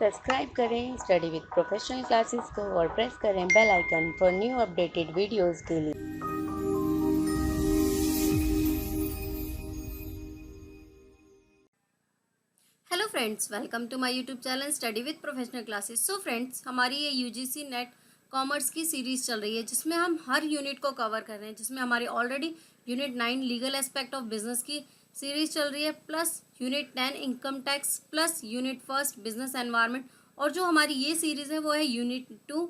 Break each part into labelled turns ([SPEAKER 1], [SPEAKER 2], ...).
[SPEAKER 1] Subscribe करें study with professional classes को और प्रेस करें bell icon for new updated videos के लिए।
[SPEAKER 2] Hello friends, welcome to my YouTube channel study with professional classes. So friends, हमारी ये UGC NET commerce की series चल रही है जिसमें हम हर यूनिट को कवर कर रहे हैं, जिसमें हमारी already unit 9 legal aspect of business की सीरीज़ चल रही है, plus unit 10 income tax, plus unit first business environment, और जो हमारी ये सीरीज़ है वो है unit 2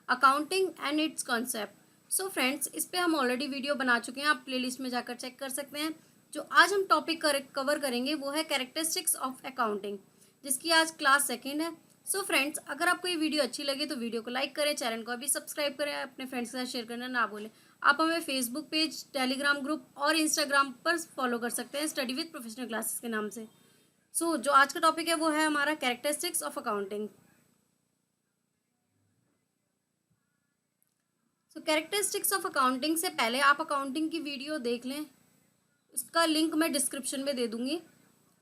[SPEAKER 2] accounting and it's concept. So friends, इस पर हम ऑलरेडी वीडियो बना चुके हैं, आप प्लेलिस्ट में जाकर चेक कर सकते हैं। जो आज हम टॉपिक कवर करेंगे वो है कैरेक्टरिस्टिक्स ऑफ अकाउंटिंग, जिसकी आज क्लास सेकंड है। सो फ्रेंड्स, अगर आपको ये वीडियो अच्छी लगे तो वीडियो को लाइक करें, चैनल को अभी सब्सक्राइब करें, अपने फ्रेंड्स के साथ शेयर करना ना भूलें। आप हमें फेसबुक पेज, टेलीग्राम ग्रुप और इंस्टाग्राम पर फॉलो कर सकते हैं स्टडी विद प्रोफेशनल क्लासेस के नाम से। सो जो आज का टॉपिक है वो है हमारा characteristics of accounting. So characteristics of accounting से पहले आप अकाउंटिंग की वीडियो देख लें, इसका लिंक मैं डिस्क्रिप्शन में दे दूंगी,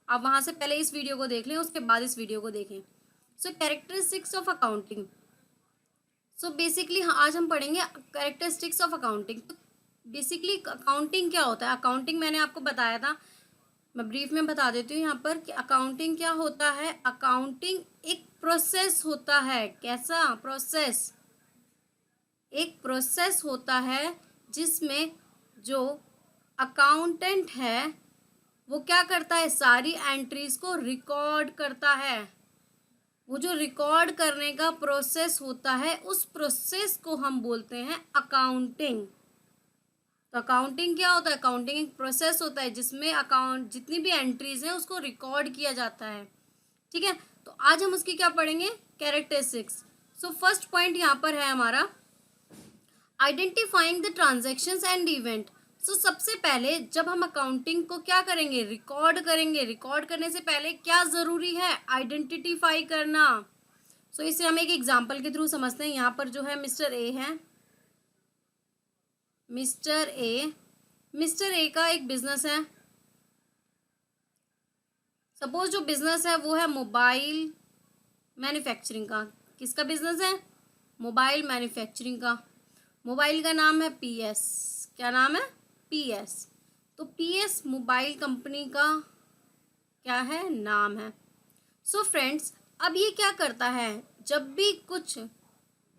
[SPEAKER 2] आप वहाँ से पहले इस वीडियो को देख लें, उसके बाद इस वीडियो को देखें। So characteristics of accounting. So basically आज हम पढ़ेंगे कैरेक्टरिस्टिक्स ऑफ अकाउंटिंग। तो बेसिकली अकाउंटिंग क्या होता है? अकाउंटिंग मैंने आपको बताया था, मैं ब्रीफ में बता देती हूँ यहाँ पर कि अकाउंटिंग क्या होता है। अकाउंटिंग एक प्रोसेस होता है। कैसा प्रोसेस? एक प्रोसेस होता है जिसमें जो अकाउंटेंट है वो क्या करता है, सारी एंट्रीज को रिकॉर्ड करता है। वो जो रिकॉर्ड करने का प्रोसेस होता है, उस प्रोसेस को हम बोलते हैं अकाउंटिंग। तो अकाउंटिंग क्या होता है? अकाउंटिंग एक प्रोसेस होता है जिसमें अकाउंट जितनी भी एंट्रीज हैं उसको रिकॉर्ड किया जाता है। ठीक है, तो आज हम उसकी क्या पढ़ेंगे? कैरेक्टरिस्टिक्स। सो फर्स्ट पॉइंट यहाँ पर है हमारा identifying the transactions and event. So सबसे पहले जब हम अकाउंटिंग को क्या करेंगे, रिकॉर्ड करेंगे, रिकॉर्ड करने से पहले क्या ज़रूरी है? आइडेंटिफाई करना। सो इसे हम एक एग्जांपल के थ्रू समझते हैं। यहाँ पर जो है मिस्टर ए है, मिस्टर ए का एक बिजनेस है। सपोज जो बिजनेस है वो है मोबाइल मैन्युफैक्चरिंग का। किसका बिजनेस है? मोबाइल मैन्युफैक्चरिंग का। मोबाइल का नाम है पीएस। क्या नाम है? पीएस। तो पीएस मोबाइल कंपनी का क्या है? नाम है। सो फ्रेंड्स, अब ये क्या करता है, जब भी कुछ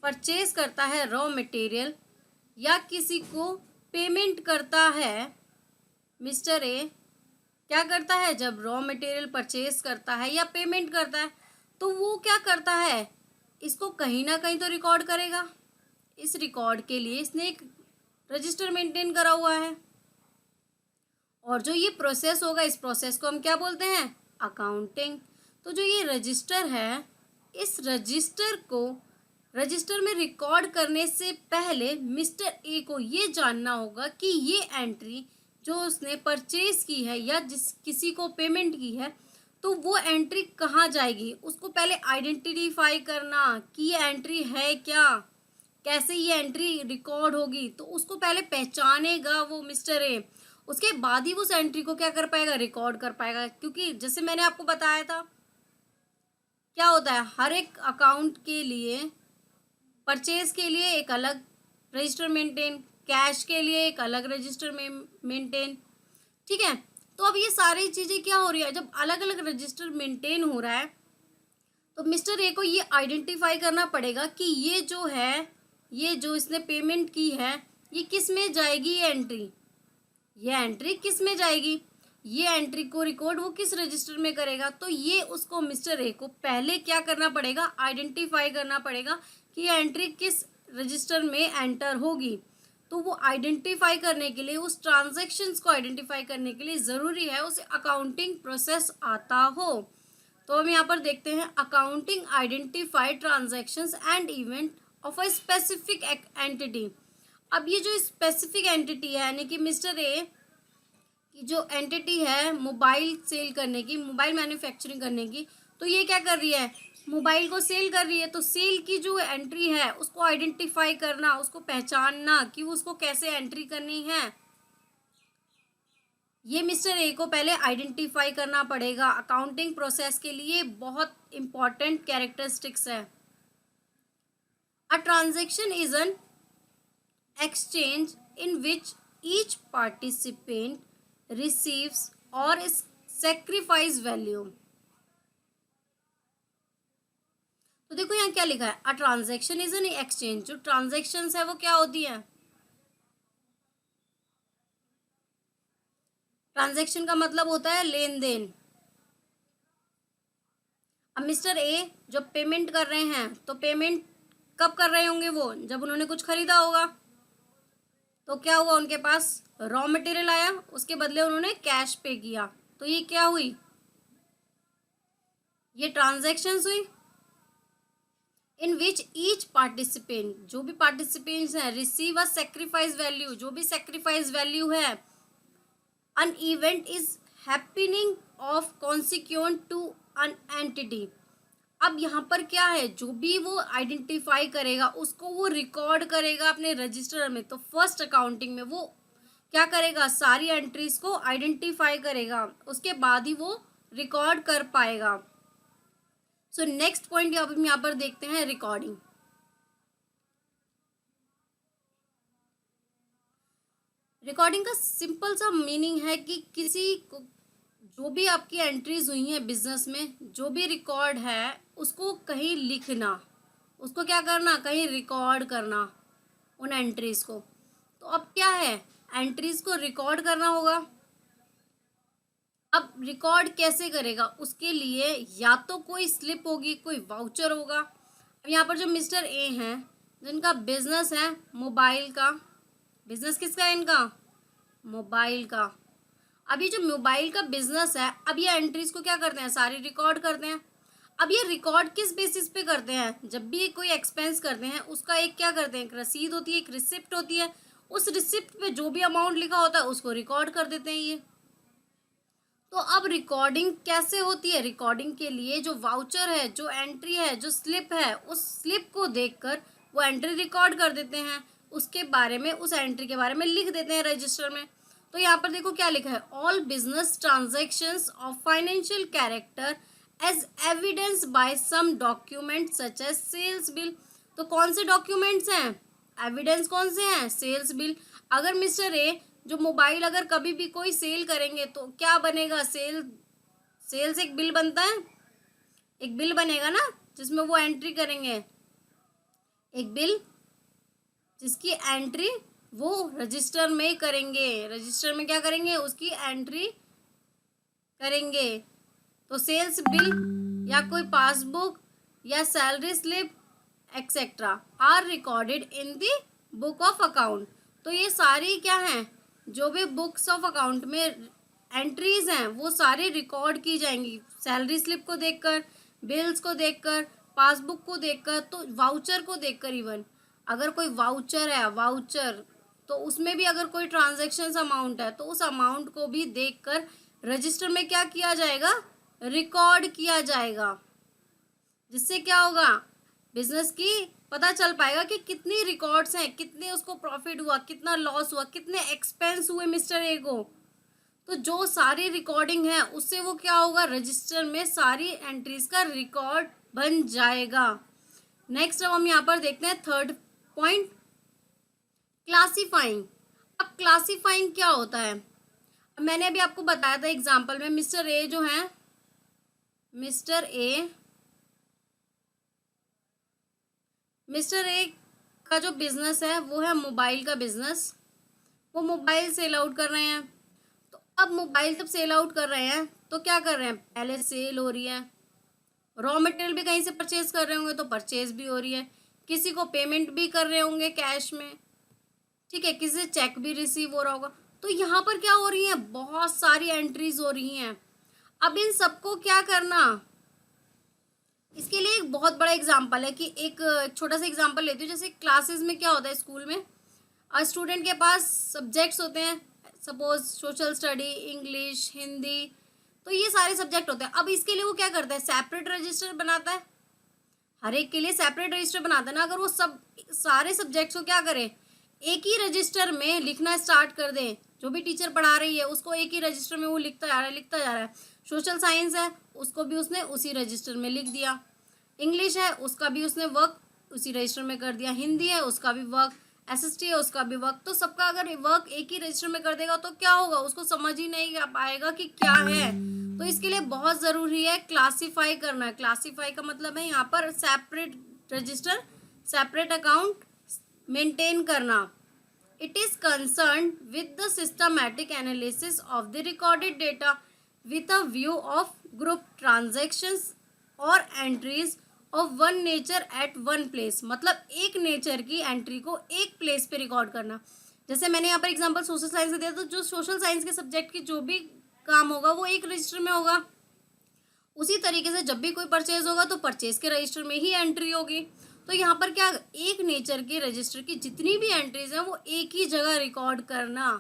[SPEAKER 2] परचेज करता है रॉ मटेरियल या किसी को पेमेंट करता है, मिस्टर ए क्या करता है, जब रॉ मटेरियल परचेज करता है या पेमेंट करता है तो वो क्या करता है, इसको कहीं ना कहीं तो रिकॉर्ड करेगा। इस रिकॉर्ड के लिए इसने एक रजिस्टर मेंटेन करा हुआ है, और जो ये प्रोसेस होगा, इस प्रोसेस को हम क्या बोलते हैं? अकाउंटिंग। तो जो ये रजिस्टर है, इस रजिस्टर में रिकॉर्ड करने से पहले मिस्टर ए को ये जानना होगा कि ये एंट्री जो उसने परचेज की है या किसी को पेमेंट की है, तो वो एंट्री कहाँ जाएगी, उसको पहले आइडेंटिफाई करना कि ये एंट्री है क्या, कैसे ये एंट्री रिकॉर्ड होगी, तो उसको पहले पहचानेगा वो मिस्टर ए। उसके बाद ही उस एंट्री को क्या कर पाएगा? रिकॉर्ड कर पाएगा। क्योंकि जैसे मैंने आपको बताया था, क्या होता है, हर एक अकाउंट के लिए, परचेज के लिए एक अलग रजिस्टर मेंटेन, कैश के लिए एक अलग रजिस्टर मेंटेन। ठीक है, तो अब ये सारी चीज़ें क्या हो रही है, जब अलग अलग रजिस्टर मेंटेन हो रहा है तो मिस्टर ए को ये आइडेंटिफाई करना पड़ेगा कि ये जो है, ये जो इसने पेमेंट की है, ये किस में जाएगी, ये एंट्री किस में जाएगी, ये एंट्री को रिकॉर्ड वो किस रजिस्टर में करेगा। तो ये उसको मिस्टर ए को पहले क्या करना पड़ेगा? आइडेंटिफाई करना पड़ेगा कि ये एंट्री किस रजिस्टर में एंटर होगी। तो वो आइडेंटिफाई करने के लिए, उस ट्रांजैक्शंस को आइडेंटिफाई करने के लिए ज़रूरी है उसे अकाउंटिंग प्रोसेस आता हो। तो हम यहाँ पर देखते हैं accounting identify transactions and event of a specific entity. अब ये जो स्पेसिफिक एंटिटी है, यानी कि मिस्टर ए की जो एंटिटी है मोबाइल सेल करने की, मोबाइल मैन्युफैक्चरिंग करने की, तो ये क्या कर रही है, मोबाइल को सेल कर रही है। तो सेल की जो एंट्री है उसको आइडेंटिफाई करना, उसको पहचानना कि उसको कैसे एंट्री करनी है, ये मिस्टर ए को पहले आइडेंटिफाई करना पड़ेगा। अकाउंटिंग प्रोसेस के लिए बहुत इंपॉर्टेंट कैरेक्टरिस्टिक्स है। A transaction is an exchange in which each participant receives or sacrifice value। तो देखो यहाँ क्या लिखा है, a transaction is an exchange. जो ट्रांजैक्शन है वो क्या होती है? ट्रांजैक्शन का मतलब होता है लेन देन। अब मिस्टर ए जो पेमेंट कर रहे हैं, तो पेमेंट कब कर रहे होंगे वो? जब उन्होंने कुछ खरीदा होगा। तो क्या हुआ, उनके पास रॉ मटेरियल आया, उसके बदले उन्होंने कैश पे किया, तो ये क्या हुई? ये ट्रांजैक्शंस हुई। इन विच ईच पार्टिसिपेंट, जो भी पार्टिसिपेंट्स हैं, रिसीव अ सेक्रीफाइस वैल्यू, जो भी सेक्रीफाइस वैल्यू है। An event is happening of consequent to an entity. अब यहाँ पर क्या है, जो भी वो आइडेंटिफाई करेगा उसको वो रिकॉर्ड करेगा अपने रजिस्टर में। तो फर्स्ट अकाउंटिंग में वो क्या करेगा, सारी एंट्रीज को आइडेंटिफाई करेगा, उसके बाद ही वो रिकॉर्ड कर पाएगा। सो नेक्स्ट पॉइंट अब हम यहाँ पर देखते हैं, रिकॉर्डिंग। रिकॉर्डिंग का सिंपल सा मीनिंग है कि किसी को, जो भी आपकी एंट्रीज हुई हैं बिजनेस में, जो भी रिकॉर्ड है उसको कहीं लिखना, उसको क्या करना, कहीं रिकॉर्ड करना उन एंट्रीज को। तो अब क्या है, एंट्रीज को रिकॉर्ड करना होगा। अब रिकॉर्ड कैसे करेगा, उसके लिए या तो कोई स्लिप होगी, कोई वाउचर होगा। अब यहाँ पर जो मिस्टर ए हैं, जिनका बिजनेस है मोबाइल का, बिजनेस किसका है इनका, मोबाइल का। अब ये जो मोबाइल का बिजनेस है, अब ये एंट्रीज को क्या करते हैं, सारी रिकॉर्ड करते हैं। अब ये रिकॉर्ड किस बेसिस पे करते हैं, जब भी कोई एक्सपेंस करते हैं उसका एक क्या करते हैं, एक रसीद होती है, एक रिसिप्ट होती है। उस रिसिप्ट पे जो भी अमाउंट लिखा होता है उसको रिकॉर्ड कर देते हैं ये। तो अब रिकॉर्डिंग कैसे होती है, रिकॉर्डिंग के लिए जो वाउचर है, जो एंट्री है, जो स्लिप है, उस स्लिप को देखकर वो एंट्री रिकॉर्ड कर देते हैं, उसके बारे में, उस एंट्री के बारे में लिख देते हैं रजिस्टर में। तो यहाँ पर देखो क्या लिखा है, all business transactions of financial character as evidence by some document such as sales bill. तो कौन से डॉक्यूमेंट्स हैं, एविडेंस कौन से हैं, सेल्स बिल। अगर मिस्टर ए जो मोबाइल अगर कभी भी कोई सेल करेंगे तो क्या बनेगा, सेल्स एक बिल बनता है, एक बिल बनेगा ना जिसमें वो एंट्री करेंगे, एक बिल जिसकी एंट्री वो रजिस्टर में करेंगे, रजिस्टर में क्या करेंगे, उसकी एंट्री करेंगे। तो सेल्स बिल या कोई पासबुक या salary slip etcetera are recorded in the book of account. तो ये सारी क्या हैं, जो भी बुक्स ऑफ अकाउंट में एंट्रीज हैं वो सारी रिकॉर्ड की जाएंगी, सैलरी स्लिप को देखकर, बिल्स को देखकर, पासबुक को देखकर, तो वाउचर को देखकर। इवन अगर कोई वाउचर है, वाउचर तो उसमें भी अगर कोई ट्रांजैक्शन अमाउंट है तो उस अमाउंट को भी देखकर रजिस्टर में क्या किया जाएगा, रिकॉर्ड किया जाएगा। जिससे क्या होगा, बिजनेस की पता चल पाएगा कि कितनी रिकॉर्ड्स हैं, कितने उसको प्रॉफिट हुआ, कितना लॉस हुआ, कितने एक्सपेंस हुए मिस्टर ए को। तो जो सारी रिकॉर्डिंग है उससे वो क्या होगा, रजिस्टर में सारी एंट्रीज का रिकॉर्ड बन जाएगा। नेक्स्ट अब हम यहाँ पर देखते हैं थर्ड पॉइंट, क्लासीफाइंग। अब क्लासीफाइंग क्या होता है, मैंने अभी आपको बताया था एग्जाम्पल में, मिस्टर ए जो है, मिस्टर ए का जो बिजनेस है वो है मोबाइल का बिजनेस। वो मोबाइल सेल आउट कर रहे हैं। तो अब मोबाइल जब सेल आउट कर रहे हैं तो क्या कर रहे हैं, पहले सेल हो रही है, रॉ मटेरियल भी कहीं से परचेज कर रहे होंगे तो परचेज भी हो रही है, किसी को पेमेंट भी कर रहे होंगे कैश में, ठीक है, किसी से चेक भी रिसीव हो रहा होगा। तो यहाँ पर क्या हो रही है, बहुत सारी एंट्रीज हो रही हैं। अब इन सबको क्या करना, इसके लिए एक बहुत बड़ा एग्जाम्पल है कि एक छोटा सा एग्जाम्पल लेती हूँ। जैसे क्लासेस में क्या होता है, स्कूल में स्टूडेंट के पास सब्जेक्ट्स होते हैं, suppose social study, English, Hindi, तो ये सारे सब्जेक्ट होते हैं। अब इसके लिए वो क्या करता है, सेपरेट रजिस्टर बनाता है, हर एक के लिए सेपरेट रजिस्टर बनाता है ना। अगर वो सब सारे सब्जेक्ट्स को क्या करे, एक ही रजिस्टर में लिखना स्टार्ट कर दें, जो भी टीचर पढ़ा रही है उसको एक ही रजिस्टर में वो लिखता जा रहा है। सोशल साइंस है उसको भी उसने उसी रजिस्टर में लिख दिया, इंग्लिश है उसका भी उसने वर्क उसी रजिस्टर में कर दिया, हिंदी है उसका भी वर्क, एसएसटी है उसका भी वर्क। तो सबका अगर वर्क एक ही रजिस्टर में कर देगा तो क्या होगा, उसको समझ ही नहीं आ पाएगा कि क्या है। तो इसके लिए बहुत ज़रूरी है क्लासीफाई करना। क्लासीफाई का मतलब है यहाँ पर separate register, separate account maintain करना। It is concerned with the systematic analysis of the recorded data with a view of group transactions or entries of one nature at one place। मतलब एक nature की entry को एक place पे record करना। जैसे मैंने यहाँ पर एग्जांपल सोशल साइंस से दिया, तो जो सोशल साइंस के सब्जेक्ट की जो भी काम होगा वो एक रजिस्टर में होगा। उसी तरीके से जब भी कोई परचेज होगा तो परचेज के रजिस्टर में ही एंट्री होगी। तो यहाँ पर क्या, एक नेचर के रजिस्टर की जितनी भी एंट्रीज हैं वो एक ही जगह रिकॉर्ड करना।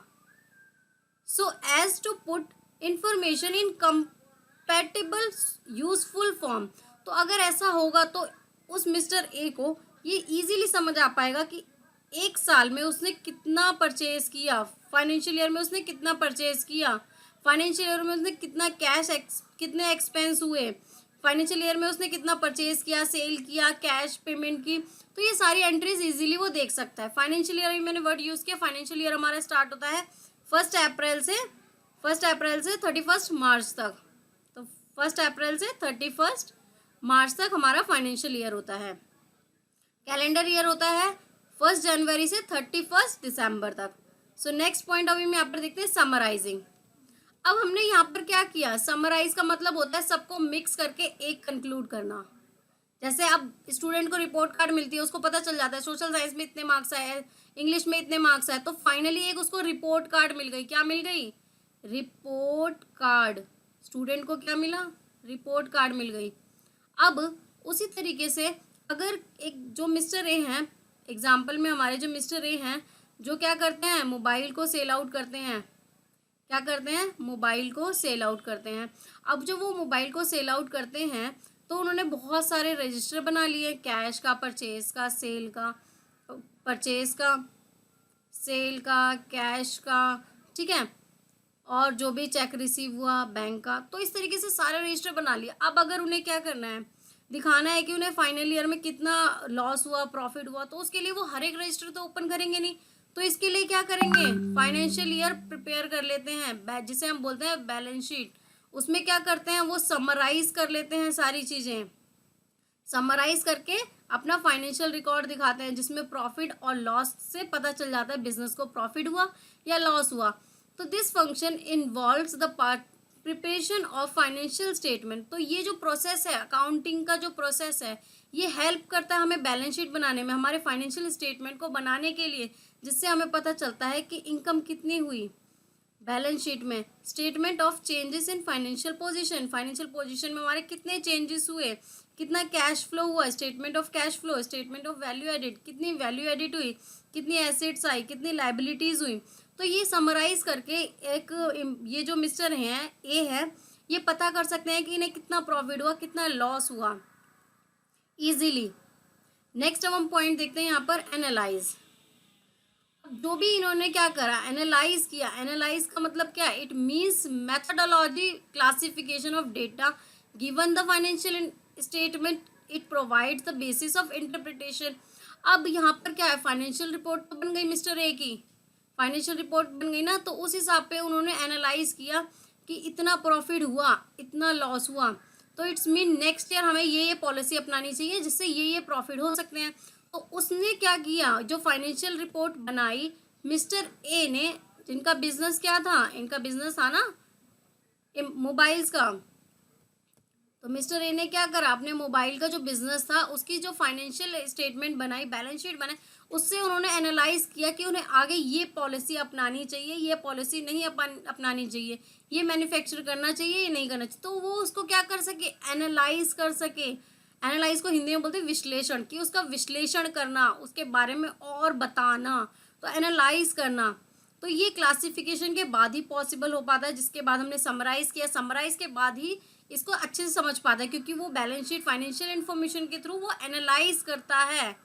[SPEAKER 2] So as to put information in compatible useful form. तो अगर ऐसा होगा तो उस मिस्टर ए को ये इजीली समझ आ पाएगा कि एक साल में उसने कितना परचेज किया, फाइनेंशियल ईयर में उसने कितना परचेज किया, फाइनेंशियल ईयर में उसने कितना कितने एक्सपेंस हुए, फाइनेंशियल ईयर में उसने कितना परचेज किया, सेल किया, कैश पेमेंट की। तो ये सारी एंट्रीज इजीली वो देख सकता है। फाइनेंशियल ईयर में मैंने वर्ड यूज़ किया, फाइनेंशियल ईयर हमारा स्टार्ट होता है 1 अप्रैल से 31 मार्च तक। तो 1 अप्रैल से 31 मार्च तक हमारा फाइनेंशियल ईयर होता है। कैलेंडर ईयर होता है 1 जनवरी से 31 दिसंबर तक। सो नेक्स्ट पॉइंट अभी मैं यहाँ पर देखते हैं समराइजिंग। अब हमने यहाँ पर क्या किया, समराइज का मतलब होता है सबको मिक्स करके एक कंक्लूड करना। जैसे अब स्टूडेंट को रिपोर्ट कार्ड मिलती है, उसको पता चल जाता है सोशल साइंस में इतने मार्क्स आए, इंग्लिश में इतने मार्क्स आए, तो फाइनली एक उसको रिपोर्ट कार्ड मिल गई। क्या मिल गई, रिपोर्ट कार्ड। स्टूडेंट को क्या मिला, रिपोर्ट कार्ड मिल गई। अब उसी तरीके से अगर एक जो मिस्टर ए हैं, एग्जाम्पल में हमारे जो मिस्टर ए हैं, जो क्या करते हैं, मोबाइल को सेल आउट करते हैं। क्या करते हैं, मोबाइल को सेल आउट करते हैं। अब जब वो मोबाइल को सेल आउट करते हैं तो उन्होंने बहुत सारे रजिस्टर बना लिए, कैश का, परचेज का, सेल का, परचेज का, सेल का, कैश का, ठीक है, और जो भी चेक रिसीव हुआ बैंक का। तो इस तरीके से सारे रजिस्टर बना लिया। अब अगर उन्हें क्या करना है, दिखाना है कि उन्हें फाइनल ईयर में कितना लॉस हुआ, प्रॉफिट हुआ, तो उसके लिए वो हर एक रजिस्टर तो ओपन करेंगे नहीं। तो इसके लिए क्या करेंगे, फाइनेंशियल ईयर प्रिपेयर कर लेते हैं, जिसे हम बोलते हैं बैलेंस शीट। उसमें क्या करते हैं, वो समराइज कर लेते हैं सारी चीज़ें, समराइज करके अपना फाइनेंशियल रिकॉर्ड दिखाते हैं, जिसमें प्रॉफिट और लॉस से पता चल जाता है बिजनेस को प्रॉफिट हुआ या लॉस हुआ। तो this function involves the preparation of financial statement. तो ये जो प्रोसेस है, अकाउंटिंग का जो प्रोसेस है, ये हेल्प करता है हमें बैलेंस शीट बनाने में, हमारे फाइनेंशियल स्टेटमेंट को बनाने के लिए, जिससे हमें पता चलता है कि इनकम कितनी हुई। बैलेंस शीट में statement of changes in financial position, financial position में हमारे कितने चेंजेस हुए, कितना कैश फ्लो हुआ, statement of cash flow, statement of value added, कितनी वैल्यू एडिड हुई, कितनी एसेट्स आई, कितनी लाइबिलिटीज़ हुई। तो ये समराइज करके एक ये जो मिस्टर हैं ए है, ये पता कर सकते हैं कि इन्हें कितना प्रॉफिट हुआ, कितना लॉस हुआ इजीली। नेक्स्ट अब हम पॉइंट देखते हैं यहाँ पर एनालाइज। जो भी इन्होंने क्या करा, एनालाइज किया। एनालाइज का मतलब क्या, it means methodology classification of data given the financial statement, it provides the basis of interpretation. अब यहाँ पर क्या है, फाइनेंशियल रिपोर्ट तो बन गई मिस्टर ए की, फाइनेंशियल रिपोर्ट बन गई ना, तो उस हिसाब पे उन्होंने एनालाइज किया कि इतना प्रॉफिट हुआ, इतना लॉस हुआ, तो इट्स मीन नेक्स्ट ईयर हमें ये पॉलिसी अपनानी चाहिए जिससे ये प्रॉफिट हो सकते हैं। तो उसने क्या किया, जो फाइनेंशियल रिपोर्ट बनाई मिस्टर ए ने, जिनका बिजनेस क्या था, इनका बिजनेस था ना मोबाइल्स का, तो मिस्टर ए ने क्या करा, अपने मोबाइल का जो बिजनेस था उसकी जो फाइनेंशियल स्टेटमेंट बनाई, बैलेंस शीट बनाई, उससे उन्होंने एनालाइज किया कि उन्हें आगे ये पॉलिसी अपनानी चाहिए, ये पॉलिसी नहीं अपनानी चाहिए, ये मैन्युफैक्चर करना चाहिए, ये नहीं करना चाहिए। तो वो उसको क्या कर सके, एनालाइज कर सके। एनालाइज को हिंदी में बोलते हैं विश्लेषण, कि उसका विश्लेषण करना, उसके बारे में और बताना, तो एनालाइज करना। तो ये क्लासिफिकेशन के बाद ही पॉसिबल हो पाता है, जिसके बाद हमने समराइज किया, समराइज के बाद ही इसको अच्छे से समझ पाता है, क्योंकि वो बैलेंस शीट फाइनेंशियल इन्फॉर्मेशन के थ्रू वो एनालाइज करता है।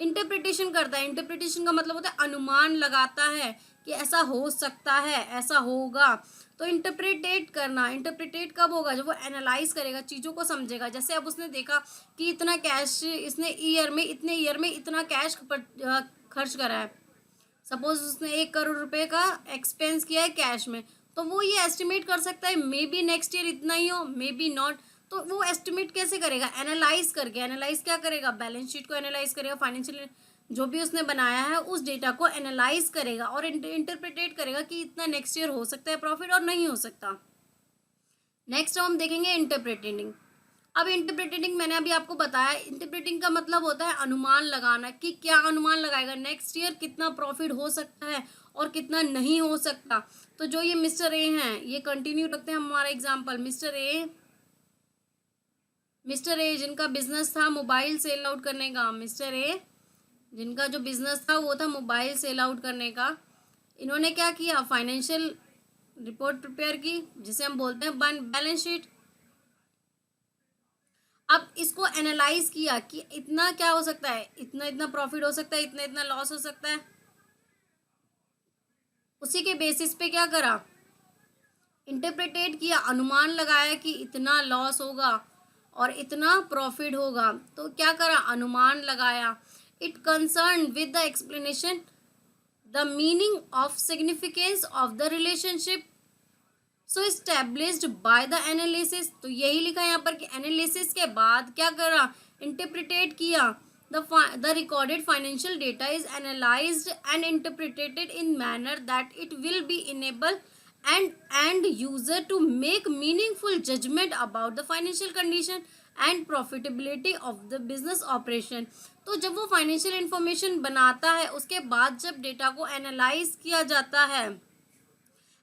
[SPEAKER 2] इंटरप्रिटेशन करता है। इंटरप्रिटेशन का मतलब होता है अनुमान लगाता है कि ऐसा हो सकता है, ऐसा होगा। तो इंटरप्रिटेट करना, इंटरप्रिटेट कब होगा? जब वो एनालाइज करेगा, चीज़ों को समझेगा। जैसे अब उसने देखा कि इतना कैश इसने इतने ईयर में इतना कैश खर्च करा है। सपोज उसने 1 करोड़ रुपए का एक्सपेंस किया है कैश में, तो वो ये एस्टिमेट कर सकता है मे बी नेक्स्ट ईयर इतना ही हो, मे बी नॉट। तो वो एस्टिमेट कैसे करेगा? एनालाइज करके। एनालाइज क्या करेगा? बैलेंस शीट को एनालाइज करेगा, फाइनेंशियल जो भी उसने बनाया है उस डेटा को एनालाइज करेगा और इंटरप्रिटेट करेगा कि इतना नेक्स्ट ईयर हो सकता है प्रॉफिट और नहीं हो सकता। नेक्स्ट हम देखेंगे इंटरप्रिटेटिंग। अब इंटरप्रिटेटिंग मैंने अभी आपको बताया, इंटरप्रिटिंग का मतलब होता है अनुमान लगाना कि क्या अनुमान लगाएगा, नेक्स्ट ईयर कितना प्रॉफिट हो सकता है और कितना नहीं हो सकता। तो जो ये मिस्टर ए हैं, ये कंटिन्यू रखते हैं हमारा एग्जांपल। मिस्टर ए जिनका बिजनेस था मोबाइल सेल आउट करने का, मिस्टर ए जिनका जो बिजनेस था वो था मोबाइल सेल आउट करने का, इन्होंने क्या किया? फाइनेंशियल रिपोर्ट प्रिपेयर की, जिसे हम बोलते हैं बैलेंस शीट। अब इसको एनालाइज किया कि इतना क्या हो सकता है, इतना इतना प्रॉफिट हो सकता है, इतना इतना लॉस हो सकता है। उसी के बेसिस पे क्या करा? इंटरप्रिटेट किया, अनुमान लगाया कि इतना लॉस होगा और इतना प्रॉफिट होगा। तो क्या करा? अनुमान लगाया। It concern with the explanation the meaning of significance of the relationship so established by the analysis. तो यही लिखा है यहाँ पर कि एनालिसिस के बाद क्या करा? इंटरप्रिटेट किया। The recorded financial data is analysed and interpreted in manner that it will be enable and user to make meaningful judgement about the financial condition and profitability of the business operation. तो जब वो financial information बनाता है, उसके बाद जब data को analyse किया जाता है,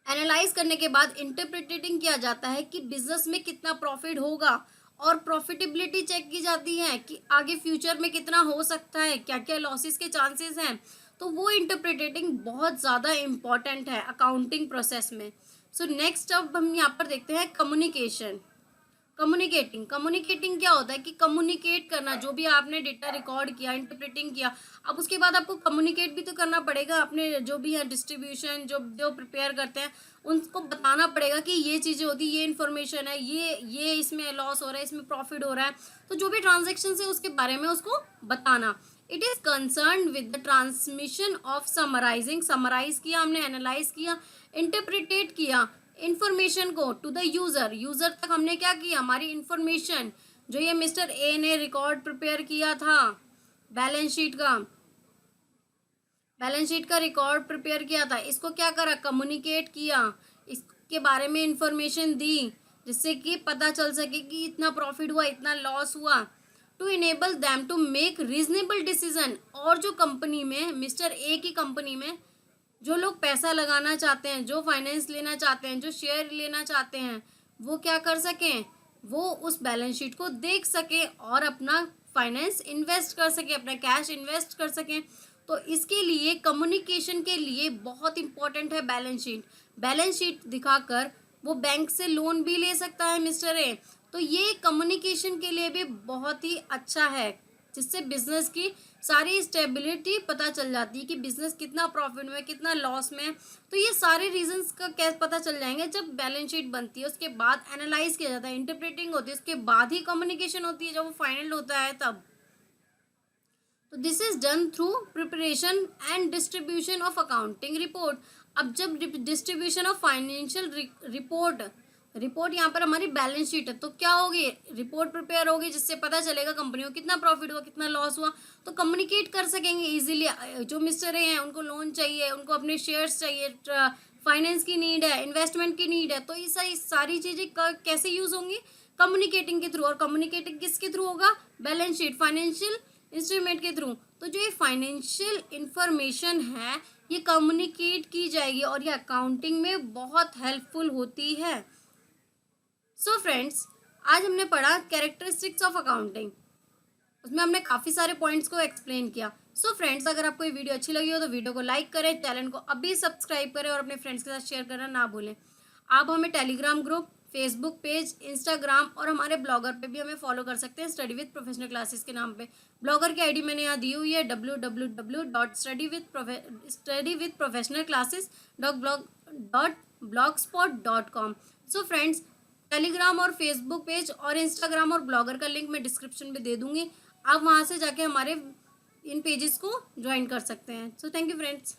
[SPEAKER 2] एनालाइज करने के बाद इंटरप्रिटेटिंग किया जाता है कि बिजनेस में कितना प्रॉफिट होगा और प्रॉफिटेबिलिटी चेक की जाती है कि आगे फ्यूचर में कितना हो सकता है, क्या क्या लॉसेस के चांसेस हैं। तो वो इंटरप्रिटेटिंग बहुत ज़्यादा इम्पॉर्टेंट है अकाउंटिंग प्रोसेस में। सो नेक्स्ट अब हम यहाँ पर देखते हैं कम्युनिकेशन। कम्युनिकेटिंग क्या होता है कि कम्युनिकेट करना, जो भी आपने डेटा रिकॉर्ड किया, इंटरप्रेटिंग किया, अब उसके बाद आपको कम्युनिकेट भी तो करना पड़ेगा अपने जो भी है डिस्ट्रीब्यूशन जो जो प्रिपेयर करते हैं उनको बताना पड़ेगा कि ये चीज़ें होती, ये इन्फॉर्मेशन है, ये इसमें लॉस हो रहा है, इसमें प्रॉफिट हो रहा है। तो जो भी ट्रांजेक्शन है उसके बारे में उसको बताना। It is concern with the transmission of summarising, summarise किया हमने, एनालाइज किया, इंटरप्रिटेट किया इंफॉर्मेशन को टू द यूजर तक हमने क्या किया? हमारी इंफॉर्मेशन जो ये मिस्टर ए ने रिकॉर्ड प्रिपेयर किया था, बैलेंस शीट का रिकॉर्ड प्रिपेयर किया था, इसको क्या करा? कम्युनिकेट किया, इसके बारे में इंफॉर्मेशन दी जिससे कि पता चल सके कि इतना प्रॉफिट हुआ, इतना लॉस हुआ। To enable them to make reasonable decision, और जो कंपनी में मिस्टर ए की कंपनी में जो लोग पैसा लगाना चाहते हैं, जो फाइनेंस लेना चाहते हैं, जो शेयर लेना चाहते हैं, वो क्या कर सकें? वो उस बैलेंस शीट को देख सकें और अपना फाइनेंस इन्वेस्ट कर सकें, अपना कैश इन्वेस्ट कर सकें। तो इसके लिए कम्युनिकेशन के लिए बहुत इंपॉर्टेंट है बैलेंस शीट। बैलेंस शीट दिखाकर वो बैंक से लोन भी ले सकता है मिस्टर ए। तो ये कम्युनिकेशन के लिए भी बहुत ही अच्छा है, जिससे बिजनेस की सारी स्टेबिलिटी पता चल जाती है कि बिजनेस कितना प्रॉफिट में, कितना लॉस में। तो ये सारे रीजंस का कैसे पता चल जाएंगे? जब बैलेंस शीट बनती है उसके बाद एनालाइज किया जाता है, इंटरप्रेटिंग होती है, उसके बाद ही कम्युनिकेशन होती है, जब वो फाइनल होता है तब। तो this is done through preparation and distribution of accounting report. अब जब डिस्ट्रीब्यूशन ऑफ फाइनेंशियल रिपोर्ट यहाँ पर हमारी बैलेंस शीट है, तो क्या होगी? रिपोर्ट प्रिपेयर होगी जिससे पता चलेगा कंपनी को कितना प्रॉफिट हुआ, कितना लॉस हुआ। तो कम्युनिकेट कर सकेंगे इजीली। जो मिस्टर ए हैं उनको लोन चाहिए, उनको अपने शेयर्स चाहिए, फाइनेंस की नीड है, इन्वेस्टमेंट की नीड है। तो ये सारी चीज़ें कैसे यूज होंगी? कम्युनिकेटिंग के थ्रू। और कम्युनिकेटिंग किसके थ्रू होगा? बैलेंस शीट, फाइनेंशियल इंस्ट्रूमेंट के थ्रू। तो जो ये फाइनेंशियल इंफॉर्मेशन है ये कम्युनिकेट की जाएगी और ये अकाउंटिंग में बहुत हेल्पफुल होती है। सो फ्रेंड्स, आज हमने पढ़ा कैरेक्टरिस्टिक्स ऑफ अकाउंटिंग। उसमें हमने काफ़ी सारे पॉइंट्स को एक्सप्लेन किया। सो फ्रेंड्स, अगर आपको ये वीडियो अच्छी लगी हो तो वीडियो को लाइक करें, चैनल को अभी सब्सक्राइब करें और अपने फ्रेंड्स के साथ शेयर करना ना भूलें। आप हमें Telegram group Facebook page, Instagram और हमारे ब्लॉगर पे भी हमें फॉलो कर सकते हैं स्टडी विद प्रोफेशनल क्लासेस के नाम पे। ब्लॉगर की आईडी मैंने यहाँ दी हुई है www.studywithprofessionalclasses.blogspot.com। सो फ्रेंड्स, टेलीग्राम और फेसबुक पेज और इंस्टाग्राम और ब्लॉगर का लिंक मैं डिस्क्रिप्शन में दे दूंगी, आप वहाँ से जाके हमारे इन पेजेस को ज्वाइन कर सकते हैं। So thank you friends.